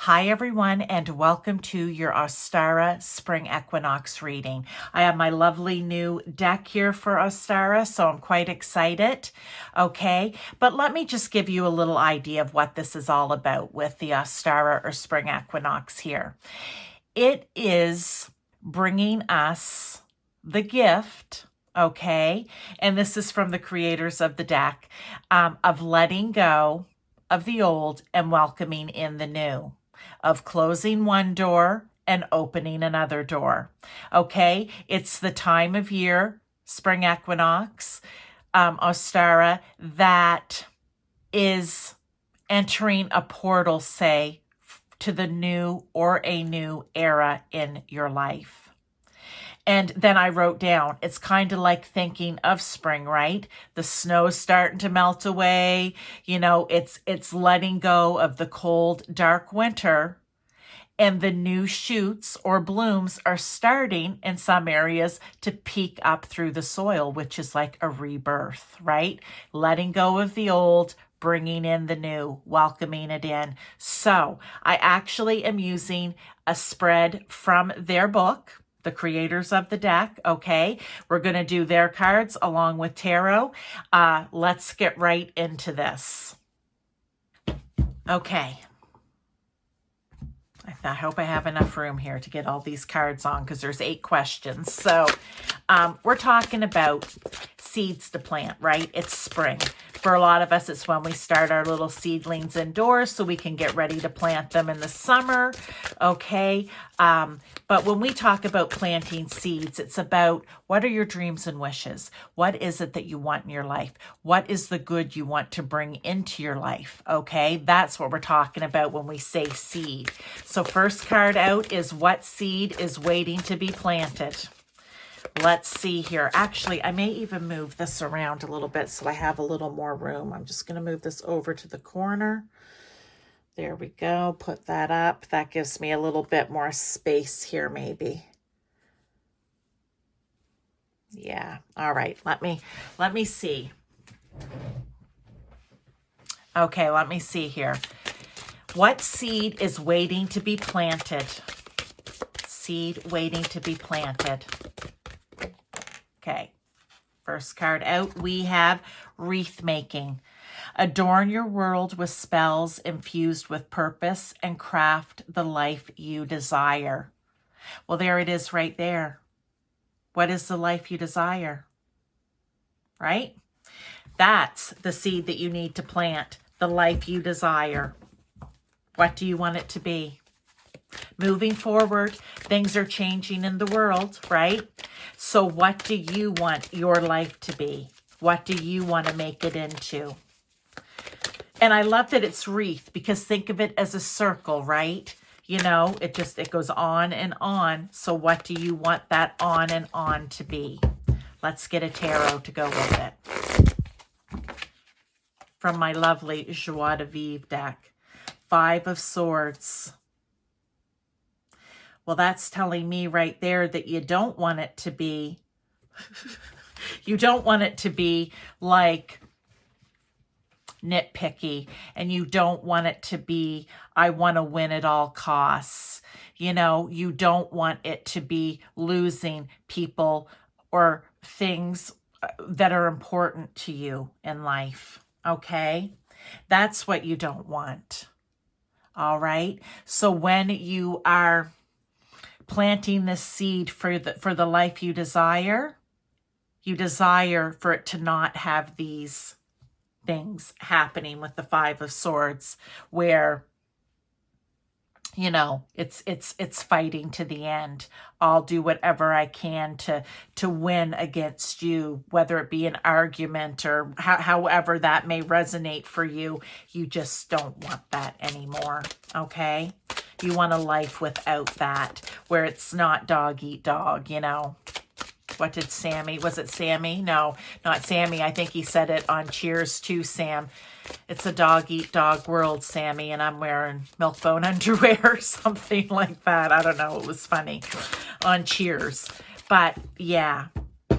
Hi everyone, and welcome to your Ostara Spring Equinox reading. I have my lovely new deck here for Ostara, so I'm quite excited. Okay, but let me just give you a little idea of what this is all about with the Ostara or Spring Equinox here. It is bringing us the gift, okay, and this is from the creators of the deck, of letting go of the old and welcoming in the new, of closing one door and opening another door. Okay, it's the time of year, spring equinox, Ostara, that is entering a portal, say, to the new or a new era in your life. And then I wrote down, it's kind of like thinking of spring, right? The snow's starting to melt away. You know, it's letting go of the cold, dark winter. And the new shoots or blooms are starting in some areas to peek up through the soil, which is like a rebirth, right? Letting go of the old, bringing in the new, welcoming it in. So I actually am using a spread from their book, the creators of the deck, okay? We're going to do their cards along with tarot. Let's get right into this. Okay. I hope I have enough room here to get all these cards on because there's 8 questions. So we're talking about seeds to plant, right? It's spring. For a lot of us, it's when we start our little seedlings indoors so we can get ready to plant them in the summer, okay? But when we talk about planting seeds, it's about what are your dreams and wishes? What is it that you want in your life? What is the good you want to bring into your life, okay? That's what we're talking about when we say seed. So first card out is what seed is waiting to be planted. Let's see here. Actually, I may even move this around a little bit so I have a little more room. I'm just going to move this over to the corner. There we go. Put that up. That gives me a little bit more space here, maybe. Yeah. All right. Let me see. Okay, let me see here. What seed is waiting to be planted? Seed waiting to be planted. Okay, first card out, we have wreath making. Adorn your world with spells infused with purpose and craft the life you desire. Well, there it is right there. What is the life you desire? Right? That's the seed that you need to plant, the life you desire. What do you want it to be? Moving forward, things are changing in the world, right? So what do you want your life to be? What do you want to make it into? And I love that it's wreath because think of it as a circle, right? You know, it goes on and on. So what do you want that on and on to be? Let's get a tarot to go with it. From my lovely Joie de Vivre deck, 5 of Swords. Well, that's telling me right there that you don't want it to be, you don't want it to be like nitpicky, and you don't want it to be, I want to win at all costs. You know, you don't want it to be losing people or things that are important to you in life, okay? That's what you don't want, all right? So when you are planting this seed for the life you desire for it to not have these things happening with the 5 of Swords where, you know, it's fighting to the end. I'll do whatever I can to win against you, whether it be an argument or however that may resonate for you. You just don't want that anymore, okay? You want a life without that, where it's not dog eat dog, you know. What did Sammy, was it Sammy? No, not Sammy. I think he said it on Cheers too, Sam. It's a dog eat dog world, Sammy, and I'm wearing Milk-Bone underwear or something like that. I don't know. It was funny on Cheers. But yeah,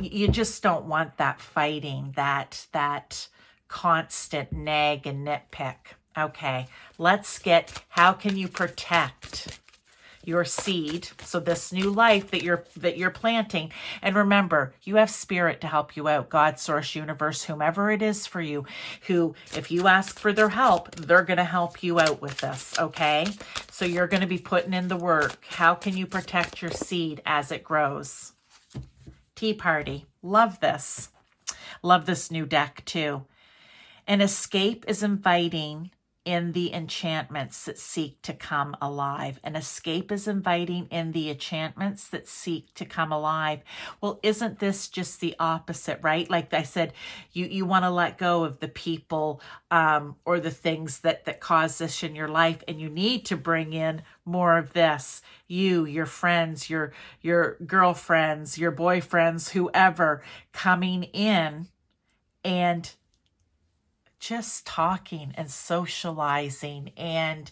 you just don't want that fighting, that constant nag and nitpick. Okay, let's get, how can you protect your seed, so this new life that you're planting? And remember, you have spirit to help you out. God, source, universe, whomever it is for you, who, if you ask for their help, they're going to help you out with this. Okay, so you're going to be putting in the work. How can you protect your seed as it grows? Tea party. Love this. Love this new deck too. An escape is inviting in the enchantments that seek to come alive. An escape is inviting in the enchantments that seek to come alive. Well, isn't this just the opposite, right? Like I said, you want to let go of the people or the things that cause this in your life, and you need to bring in more of this. You, your friends, your girlfriends, your boyfriends, whoever, coming in and just talking and socializing. And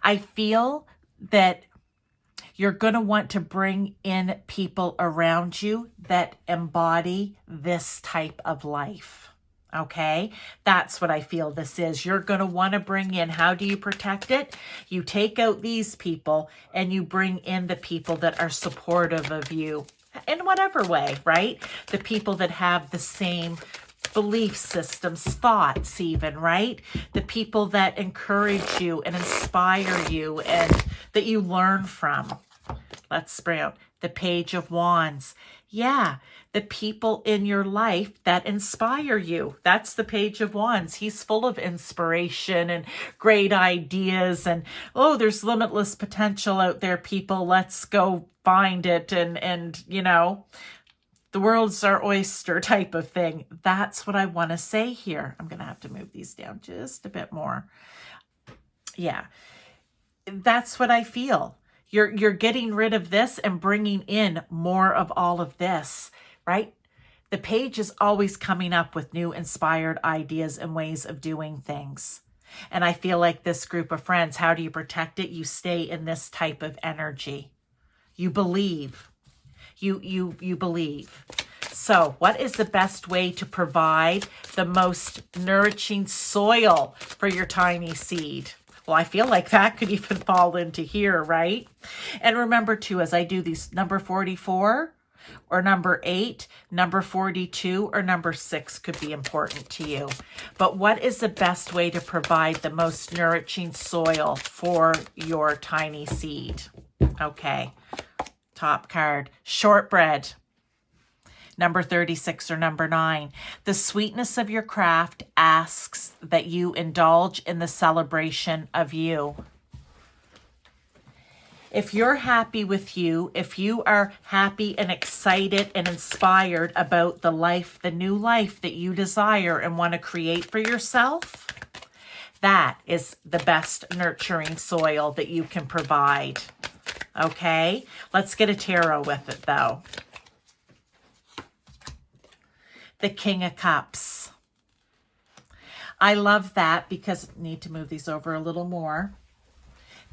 I feel that you're going to want to bring in people around you that embody this type of life. Okay, that's what I feel this is. You're going to want to bring in, how do you protect it? You take out these people and you bring in the people that are supportive of you in whatever way, right? The people that have the same belief systems, thoughts even, right? The people that encourage you and inspire you and that you learn from. Let's bring out the Page of Wands. Yeah, the people in your life that inspire you. That's the Page of Wands. He's full of inspiration and great ideas and, oh, there's limitless potential out there, people. Let's go find it and you know, the world's our oyster type of thing. That's what I want to say here. I'm going to have to move these down just a bit more. Yeah, that's what I feel. You're getting rid of this and bringing in more of all of this, right? The page is always coming up with new inspired ideas and ways of doing things. And I feel like this group of friends, how do you protect it? You stay in this type of energy. You believe. You believe. So what is the best way to provide the most nourishing soil for your tiny seed? Well, I feel like that could even fall into here, right? And remember too, as I do these, number 44 or number 8, number 42 or number 6 could be important to you. But what is the best way to provide the most nourishing soil for your tiny seed? Okay. Top card, shortbread, number 36 or number 9. The sweetness of your craft asks that you indulge in the celebration of you. If you're happy with you, if you are happy and excited and inspired about the life, the new life that you desire and want to create for yourself, that is the best nurturing soil that you can provide. Okay, let's get a tarot with it though. The King of Cups. I love that because I need to move these over a little more.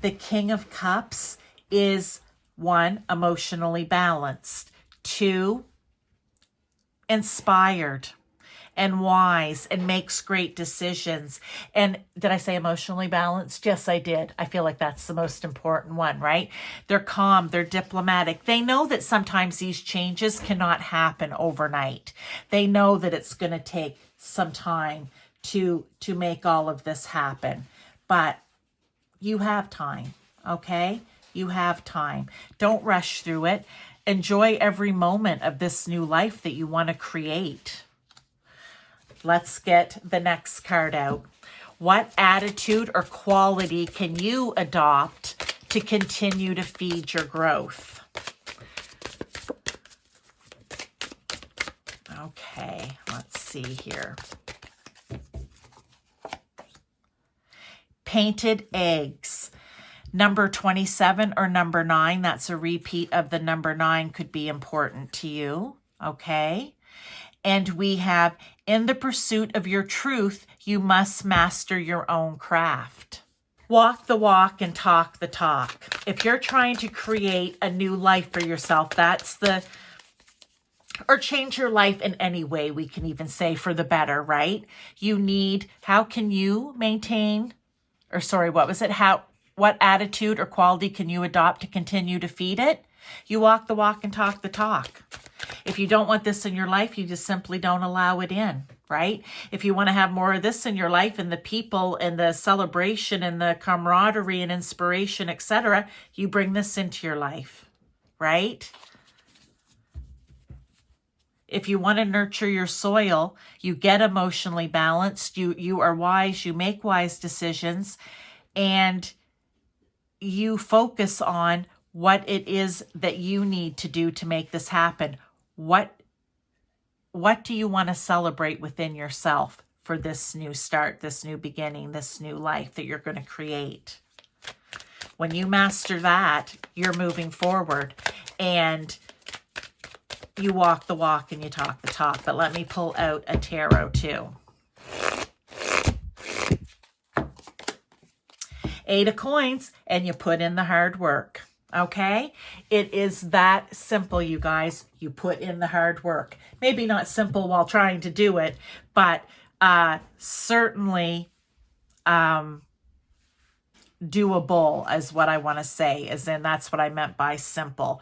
The King of Cups is 1, emotionally balanced, 2, inspired and wise and makes great decisions. And did I say emotionally balanced? Yes, I did. I feel like that's the most important one, right? They're calm, they're diplomatic. They know that sometimes these changes cannot happen overnight. They know that it's going to take some time to make all of this happen. But you have time, okay? You have time. Don't rush through it. Enjoy every moment of this new life that you want to create. Let's get the next card out. What attitude or quality can you adopt to continue to feed your growth? Okay, let's see here. Painted eggs. Number 27 or number 9, that's a repeat of the number 9, could be important to you. Okay. And we have, in the pursuit of your truth, you must master your own craft. Walk the walk and talk the talk. If you're trying to create a new life for yourself, or change your life in any way, we can even say for the better, right? You need, how can you maintain or sorry, what was it? What attitude or quality can you adopt to continue to feed it? You walk the walk and talk the talk. If you don't want this in your life, you just simply don't allow it in, right? If you want to have more of this in your life and the people and the celebration and the camaraderie and inspiration, etc., you bring this into your life, right? If you want to nurture your soil, you get emotionally balanced, you are wise, you make wise decisions, and you focus on what it is that you need to do to make this happen. What do you want to celebrate within yourself for this new start, this new beginning, this new life that you're going to create? When you master that, you're moving forward and you walk the walk and you talk the talk. But let me pull out a tarot too. 8 of coins, and you put in the hard work. Okay? It is that simple, you guys. You put in the hard work. Maybe not simple while trying to do it, but certainly doable is what I want to say, as in that's what I meant by simple.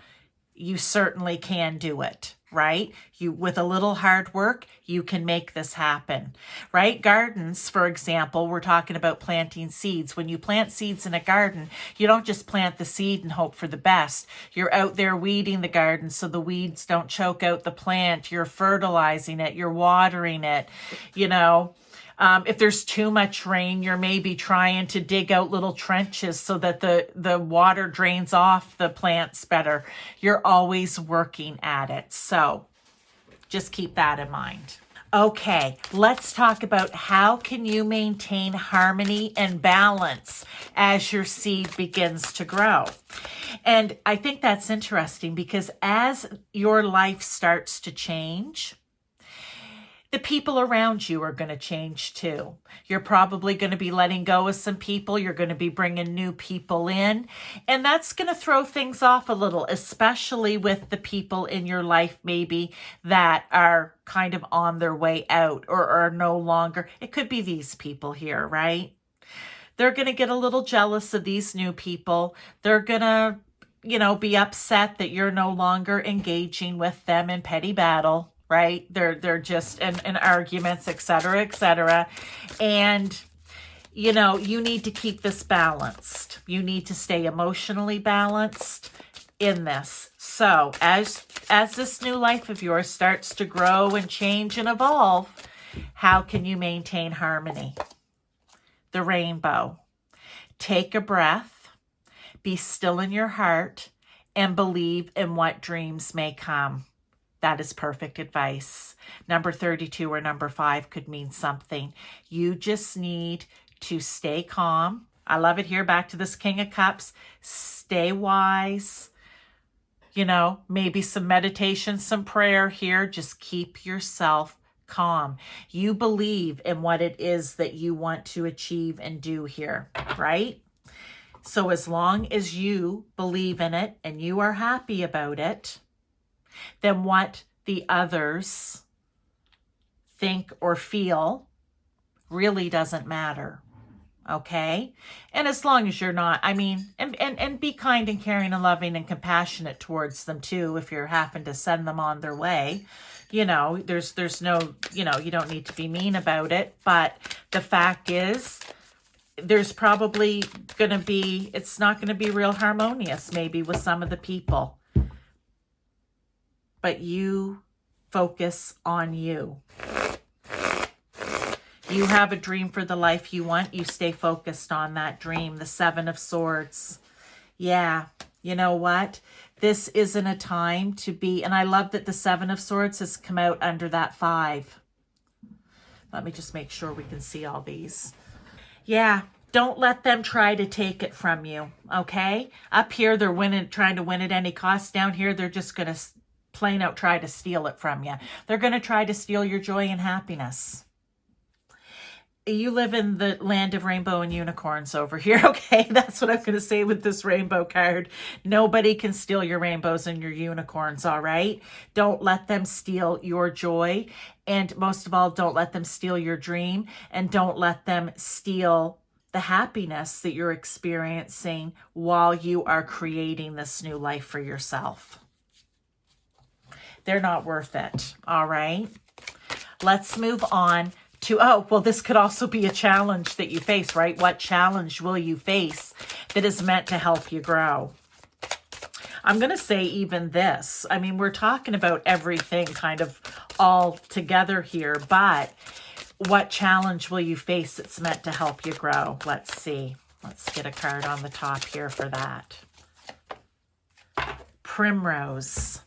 You certainly can do it, right? With a little hard work, you can make this happen, right? Gardens, for example, we're talking about planting seeds. When you plant seeds in a garden, you don't just plant the seed and hope for the best. You're out there weeding the garden so the weeds don't choke out the plant. You're fertilizing it. You're watering it, you know. If there's too much rain, you're maybe trying to dig out little trenches so that the water drains off the plants better. You're always working at it. So just keep that in mind. Okay, let's talk about how can you maintain harmony and balance as your seed begins to grow. And I think that's interesting because as your life starts to change, the people around you are going to change too. You're probably going to be letting go of some people. You're going to be bringing new people in. And that's going to throw things off a little, especially with the people in your life maybe that are kind of on their way out or are no longer. It could be these people here, right? They're going to get a little jealous of these new people. They're going to, be upset that you're no longer engaging with them in petty battle. Right? They're just in arguments, etc., etc. And, you need to keep this balanced. You need to stay emotionally balanced in this. So as this new life of yours starts to grow and change and evolve, how can you maintain harmony? The rainbow. Take a breath, be still in your heart, and believe in what dreams may come. That is perfect advice. Number 32 or number 5 could mean something. You just need to stay calm. I love it here. Back to this King of Cups. Stay wise. Maybe some meditation, some prayer here. Just keep yourself calm. You believe in what it is that you want to achieve and do here, right? So as long as you believe in it and you are happy about it, then what the others think or feel really doesn't matter. Okay? And as long as you're not, and be kind and caring and loving and compassionate towards them too, if you're having to send them on their way. There's no, you don't need to be mean about it. But the fact is, there's probably it's not going to be real harmonious maybe with some of the people. But you focus on you. You have a dream for the life you want. You stay focused on that dream. The 7 of Swords. Yeah, you know what? This isn't a time to be, and I love that the 7 of Swords has come out under that 5. Let me just make sure we can see all these. Yeah. Don't let them try to take it from you, okay? Up here, they're trying to win at any cost. Down here, they're just going to plain out try to steal it from you. They're going to try to steal your joy and happiness. You live in the land of rainbow and unicorns over here, okay? That's what I'm going to say with this rainbow card. Nobody can steal your rainbows and your unicorns, all right? Don't let them steal your joy. And most of all, don't let them steal your dream. And don't let them steal the happiness that you're experiencing while you are creating this new life for yourself. They're not worth it. All right. Let's move on to, oh, well, this could also be a challenge that you face, right? What challenge will you face that is meant to help you grow? I'm going to say even this. I mean, we're talking about everything kind of all together here, but what challenge will you face that's meant to help you grow? Let's see. Let's get a card on the top here for that. Primrose.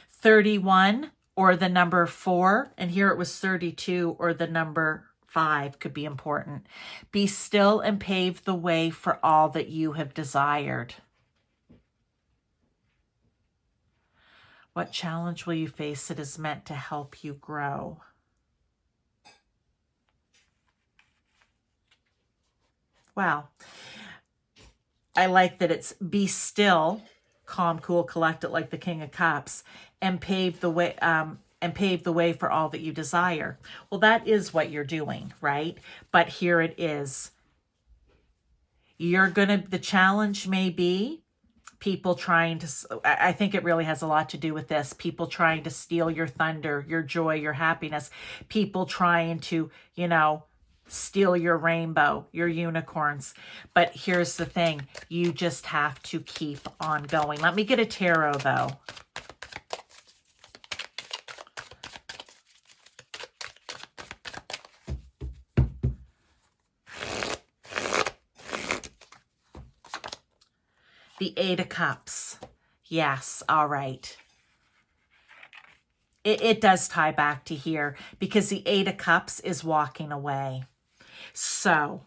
31 or the number 4, and here it was 32 or the number 5 could be important. Be still and pave the way for all that you have desired. What challenge will you face that is meant to help you grow? Wow. I like that it's be still, calm, cool, collect it like the King of Cups, and pave the way for all that you desire. Well, that is what you're doing, right? But here it is. The challenge may be people trying to, I think it really has a lot to do with this. People trying to steal your thunder, your joy, your happiness. People trying to, steal your rainbow, your unicorns. But here's the thing. You just have to keep on going. Let me get a tarot, though. The 8 of Cups. Yes, all right. It does tie back to here because the 8 of Cups is walking away. So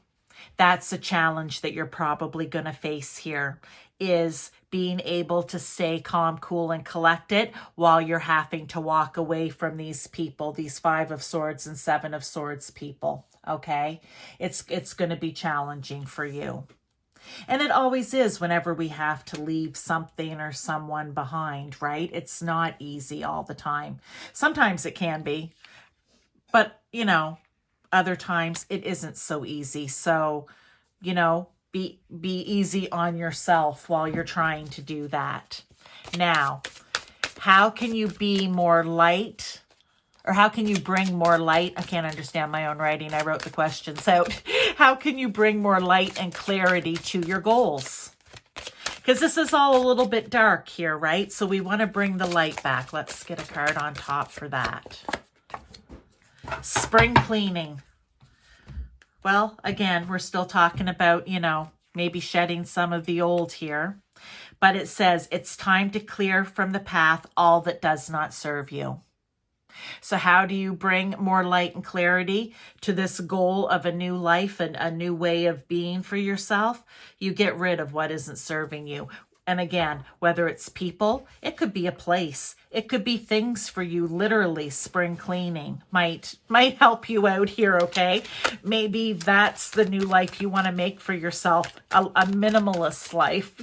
that's a challenge that you're probably going to face here, is being able to stay calm, cool, and collected while you're having to walk away from these people, these 5 of Swords and 7 of Swords people, okay? It's going to be challenging for you. And it always is whenever we have to leave something or someone behind, right? It's not easy all the time. Sometimes it can be, but, other times it isn't so easy. So, be easy on yourself while you're trying to do that. Now, how can you be more light? Or how can you bring more light? I can't understand my own writing. I wrote the questions out. How can you bring more light and clarity to your goals? Because this is all a little bit dark here, right? So we want to bring the light back. Let's get a card on top for that. Spring cleaning. Well, again, we're still talking about, maybe shedding some of the old here. But it says it's time to clear from the path all that does not serve you. So how do you bring more light and clarity to this goal of a new life and a new way of being for yourself? You get rid of what isn't serving you. And again, whether it's people, it could be a place. It could be things for you. Literally, spring cleaning might help you out here, okay? Maybe that's the new life you want to make for yourself, a minimalist life.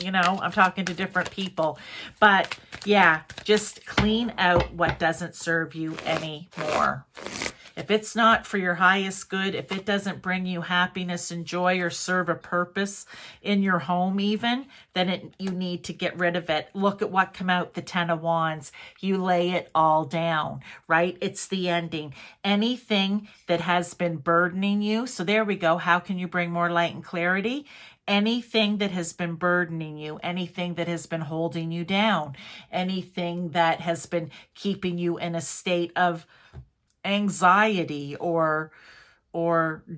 I'm talking to different people. But yeah, just clean out what doesn't serve you anymore. If it's not for your highest good, if it doesn't bring you happiness and joy or serve a purpose in your home even, then you need to get rid of it. Look at what came out, the 10 of Wands. You lay it all down, right? It's the ending. Anything that has been burdening you. So there we go. How can you bring more light and clarity? Anything that has been burdening you, anything that has been holding you down, anything that has been keeping you in a state of anxiety or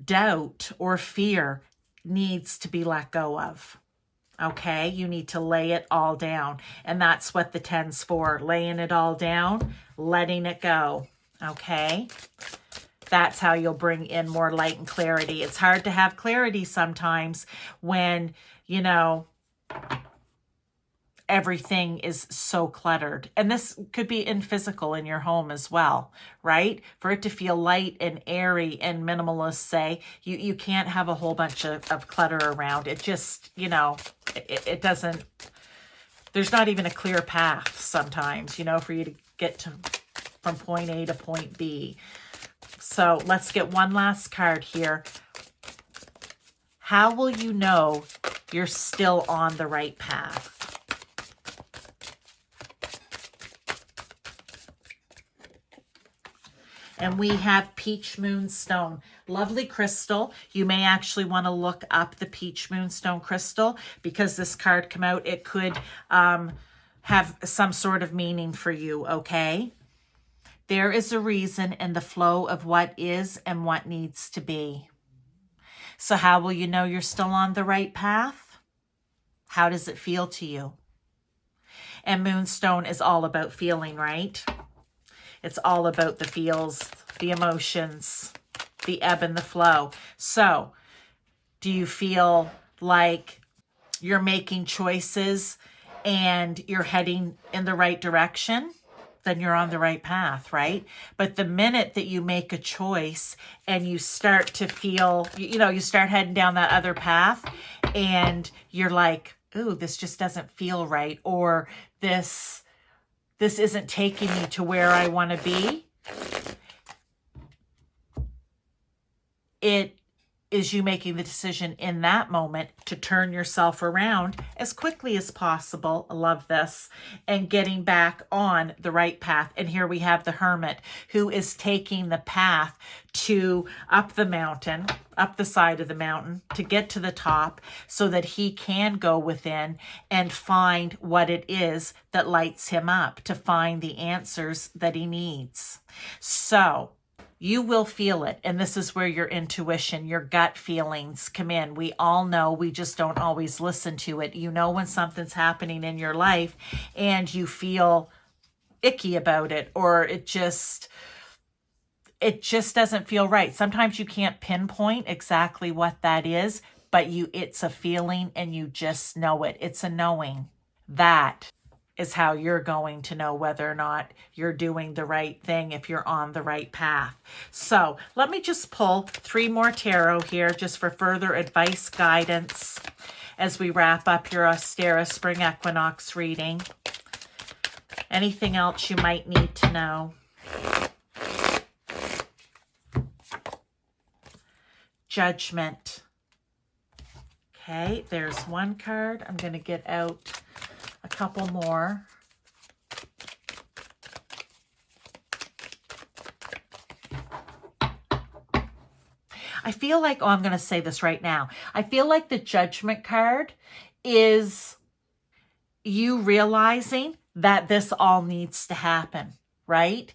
doubt or fear needs to be let go of. Okay, you need to lay it all down. And that's what the 10's for, laying it all down, letting it go. Okay, that's how you'll bring in more light and clarity. It's hard to have clarity sometimes when, everything is so cluttered. And this could be in physical in your home as well, right? For it to feel light and airy and minimalist, say, you can't have a whole bunch of clutter around. It just, it doesn't, there's not even a clear path sometimes, for you to get from point A to point B. So let's get one last card here. How will you know you're still on the right path? And we have Peach Moonstone. Lovely crystal. You may actually want to look up the Peach Moonstone crystal because this card come out. It could have some sort of meaning for you, okay? There is a reason in the flow of what is and what needs to be. So how will you know you're still on the right path? How does it feel to you? And Moonstone is all about feeling, right? It's all about the feels, the emotions, the ebb and the flow. So, do you feel like you're making choices and you're heading in the right direction? Then you're on the right path, right? But the minute that you make a choice and you start to feel, you start heading down that other path and you're like, ooh, this just doesn't feel right, or this isn't taking me to where I want to be. It is you making the decision in that moment to turn yourself around as quickly as possible. I love this. And getting back on the right path. And here we have the Hermit, who is taking the path to up the mountain, up the side of the mountain, to get to the top so that he can go within and find what it is that lights him up, to find the answers that he needs. So you will feel it. And this is where your intuition, your gut feelings come in. We all know, we just don't always listen to it. You know when something's happening in your life and you feel icky about it, or it just doesn't feel right. Sometimes you can't pinpoint exactly what that is, but it's a feeling and you just know it. It's a knowing. That is how you're going to know whether or not you're doing the right thing, if you're on the right path. So let me just pull 3 more tarot here just for further advice, guidance, as we wrap up your Ostara Spring Equinox reading. Anything else you might need to know? Judgment. Okay, there's one card. I'm going to get out a couple more. I feel like, I'm going to say this right now. I feel like the Judgment card is you realizing that this all needs to happen, right?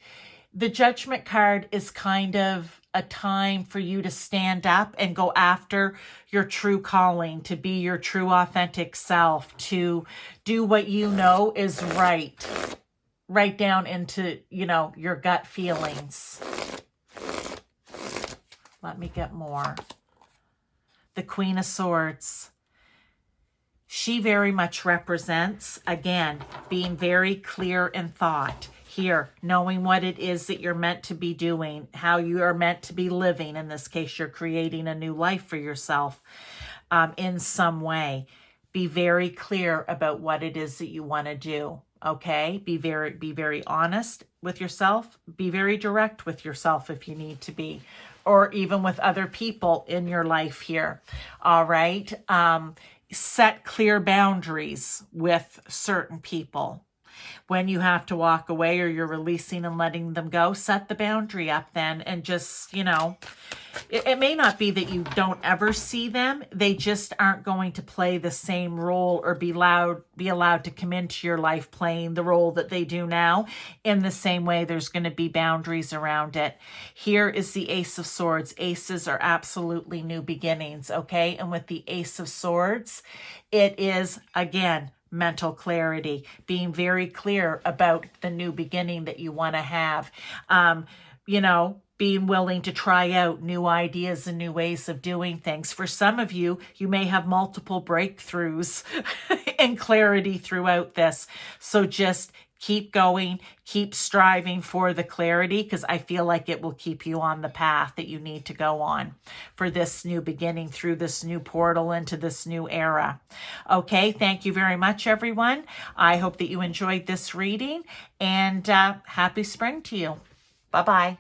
The Judgment card is kind of a time for you to stand up and go after your true calling, to be your true authentic self, to do what you know is right down into, your gut feelings. Let me get more. The Queen of Swords. She very much represents, again, being very clear in thought. Here, knowing what it is that you're meant to be doing, how you are meant to be living. In this case, you're creating a new life for yourself in some way. Be very clear about what it is that you want to do, okay? Be very honest with yourself. Be very direct with yourself if you need to be, or even with other people in your life here, all right? Set clear boundaries with certain people. When you have to walk away or you're releasing and letting them go, set the boundary up then, and just, it may not be that you don't ever see them. They just aren't going to play the same role or be allowed to come into your life playing the role that they do now. In the same way, there's going to be boundaries around it. Here is the Ace of Swords. Aces are absolutely new beginnings, okay? And with the Ace of Swords, it is, again, mental clarity, being very clear about the new beginning that you want to have, being willing to try out new ideas and new ways of doing things. For some of you, you may have multiple breakthroughs and clarity throughout this. So just keep going, keep striving for the clarity, because I feel like it will keep you on the path that you need to go on for this new beginning, through this new portal into this new era. Okay, thank you very much, everyone. I hope that you enjoyed this reading, and happy spring to you. Bye-bye.